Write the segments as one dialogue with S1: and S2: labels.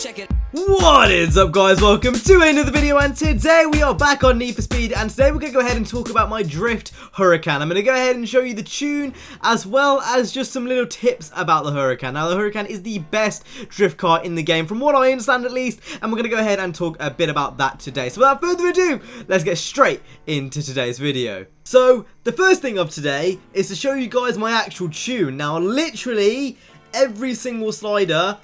S1: Check it.
S2: What is up, guys? Welcome to another video, and today we are back on Need for Speed, and today we're going to go ahead and talk about my drift Huracan. I'm going to go ahead and show you the tune as well as just some little tips about the Huracan. Now, the Huracan is the best drift car in the game from what I understand at least, and we're going to go ahead and talk a bit about that today. So without further ado, let's get straight into today's video. So the first thing of today is to show you guys my actual tune. Now, literally every single slider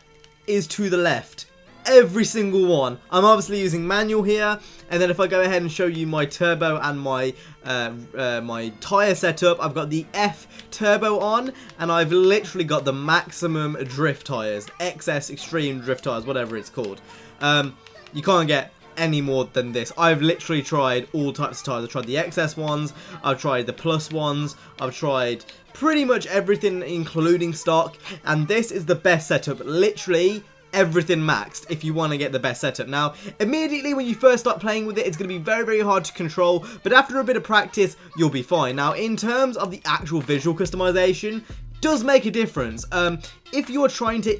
S2: is to the left. Every single one. I'm obviously using manual here, and then if I go ahead and show you my turbo and my my tire setup, I've got the F turbo on, and I've literally got the maximum drift tires, XS extreme drift tires, whatever it's called. You can't get any more than this. I've literally tried all types of tires. I've tried the XS ones, I've tried the plus ones, I've tried pretty much everything including stock, and this is the best setup. Literally everything maxed if you want to get the best setup. Now, immediately when you first start playing with it, it's going to be very, very hard to control, but after a bit of practice, you'll be fine. Now, in terms of the actual visual customization, does make a difference. If you're trying to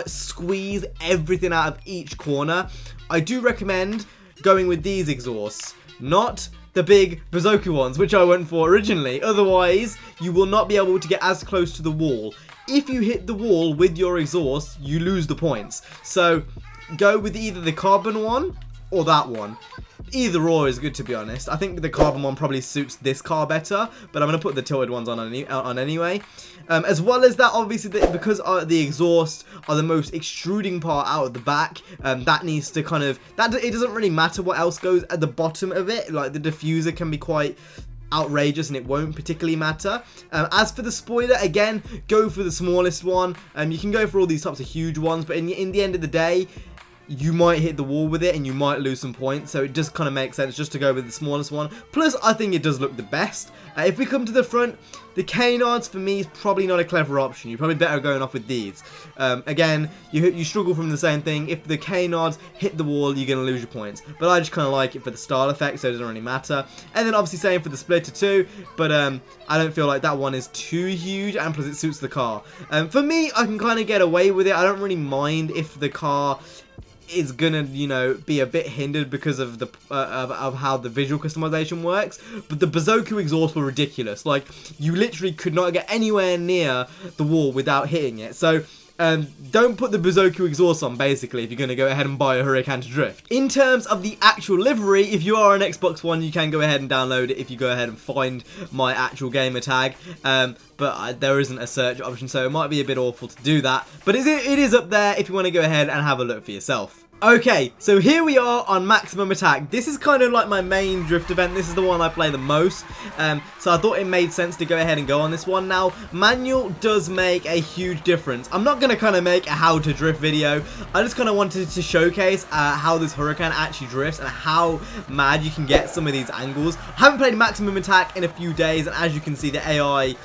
S2: squeeze everything out of each corner, I do recommend going with these exhausts, not the big bazooka ones, which I went for originally. Otherwise, you will not be able to get as close to the wall. If you hit the wall with your exhaust, you lose the points. So go with either the carbon one or that one. Either or is good, to be honest. I think the carbon one probably suits this car better, but I'm going to put the tilted ones on anyway. As well as that, obviously, because the exhausts are the most extruding part out of the back, that needs to kind of... it doesn't really matter what else goes at the bottom of it. Like, the diffuser can be quite outrageous and it won't particularly matter. As for the spoiler, again, go for the smallest one. You can go for all these types of huge ones, but in the end of the day, you might hit the wall with it and you might lose some points, so it just kind of makes sense just to go with the smallest one. Plus, I think it does look the best. If we come to the front, the canards for me is probably not a clever option. You're probably better going off with these. Again, you struggle from the same thing. If the canards hit the wall, you're going to lose your points. But I just kind of like it for the style effect, so it doesn't really matter. And then obviously same for the splitter too, but I don't feel like that one is too huge, and plus it suits the car. For me, I can kind of get away with it. I don't really mind if the car is gonna, you know, be a bit hindered because of the of how the visual customization works. But the bazooka exhausts were ridiculous. Like, you literally could not get anywhere near the wall without hitting it. So don't put the bazooka exhaust on, basically, if you're going to go ahead and buy a Huracan to drift. In terms of the actual livery, if you are an Xbox One, you can go ahead and download it if you go ahead and find my actual gamer tag. But there isn't a search option, so it might be a bit awful to do that. But it is up there if you want to go ahead and have a look for yourself. Okay, so here we are on Maximum Attack. This is kind of like my main drift event. This is the one I play the most. So I thought it made sense to go ahead and go on this one. Now, manual does make a huge difference. I'm not going to kind of make a how to drift video. I just kind of wanted to showcase how this Huracan actually drifts and how mad you can get some of these angles. I haven't played Maximum Attack in a few days, and as you can see, the AI...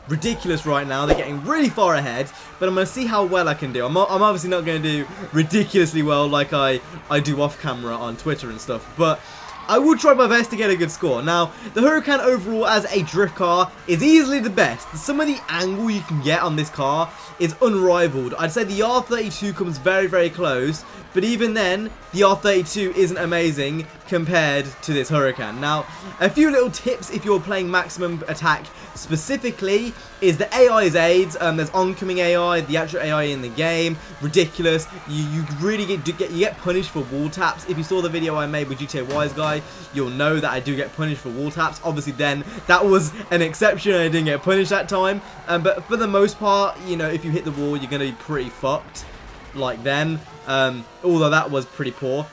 S2: ridiculous right now. They're getting really far ahead, but I'm going to see how well I can do. I'm obviously not going to do ridiculously well like I do off camera on Twitter and stuff, but I will try my best to get a good score. Now, the Huracan overall as a drift car is easily the best. Some of the angle you can get on this car is unrivaled. I'd say the R32 comes very, very close, but even then, the R32 isn't amazing compared to this Huracan. Now, a few little tips if you're playing Maximum Attack specifically is the AI's aids. There's oncoming AI, the actual AI in the game, ridiculous. You really get punished for wall taps. If you saw the video I made with GTA Wise Guy, you'll know that I do get punished for wall taps. Obviously, then that was an exception. I didn't get punished that time. But for the most part, you know, if you hit the wall, you're gonna be pretty fucked. Like then, although that was pretty poor.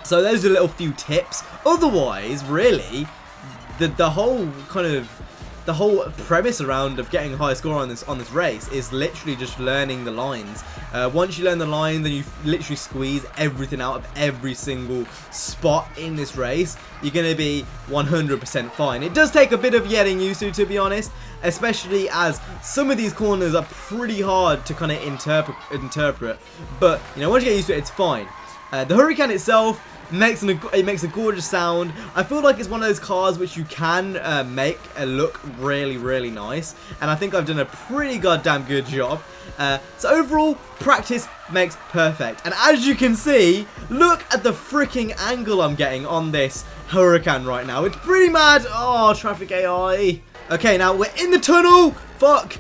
S2: So those are a little few tips. Otherwise, really, the whole kind of the whole premise around of getting a high score on this race is literally just learning the lines. Once you learn the lines, then you literally squeeze everything out of every single spot in this race. You're going to be 100% fine. It does take a bit of getting used to be honest, especially as some of these corners are pretty hard to kind of interpret. But you know, once you get used to it, it's fine. The Huracan itself makes a gorgeous sound. I feel like it's one of those cars which you can make look really, really nice, and I think I've done a pretty goddamn good job. So overall, practice makes perfect. And as you can see, look at the freaking angle I'm getting on this Huracan right now. It's pretty mad. Oh, traffic AI. Okay, now we're in the tunnel. Fuck.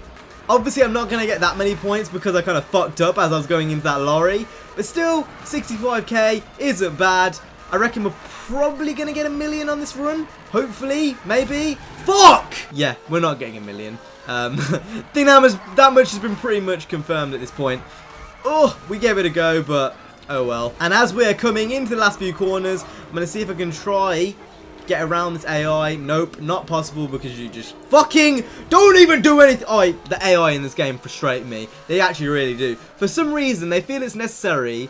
S2: Obviously, I'm not going to get that many points because I kind of fucked up as I was going into that lorry. But still, 65k isn't bad. I reckon we're probably going to get 1 million on this run. Hopefully, maybe. Fuck! Yeah, we're not getting 1 million. I think that much has been pretty much confirmed at this point. Oh, we gave it a go, but oh well. And as we're coming into the last few corners, I'm going to see if I can try get around this AI. Nope, not possible because you just fucking don't even do anything. Oh, the AI in this game frustrate me. They actually really do. For some reason, they feel it's necessary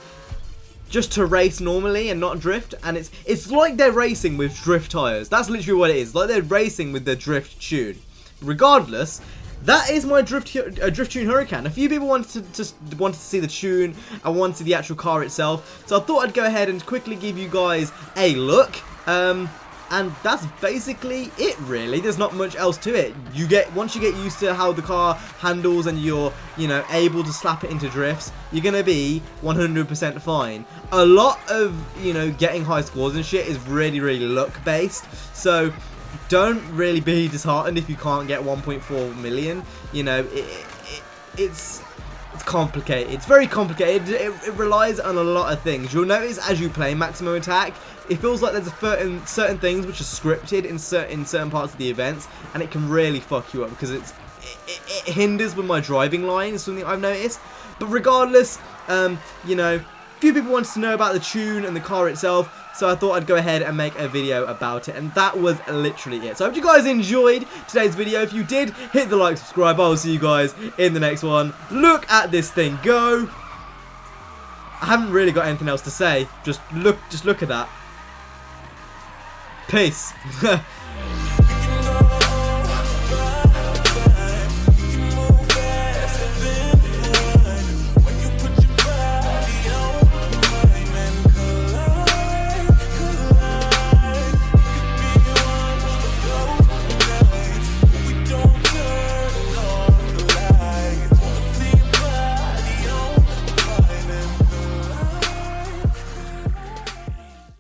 S2: just to race normally and not drift, and it's like they're racing with drift tires. That's literally what it is. Like they're racing with the drift tune. Regardless, that is my drift tune Huracan. A few people wanted to see the tune and wanted to see the actual car itself, so I thought I'd go ahead and quickly give you guys a look. And that's basically it, really. There's not much else to it. Once you get used to how the car handles and you're, able to slap it into drifts, you're gonna be 100% fine. A lot of, getting high scores and shit is really, really luck based. So don't really be disheartened if you can't get 1.4 million. It's complicated. It's very complicated. It relies on a lot of things. You'll notice as you play Maximum Attack, it feels like there's certain things which are scripted in certain parts of the events, and it can really fuck you up because it hinders with my driving line. Is something I've noticed. But regardless, few people wanted to know about the tune and the car itself, so I thought I'd go ahead and make a video about it, and that was literally it. So I hope you guys enjoyed today's video. If you did, hit the like, subscribe. I'll see you guys in the next one. Look at this thing go. I haven't really got anything else to say. Just look at that. Peace.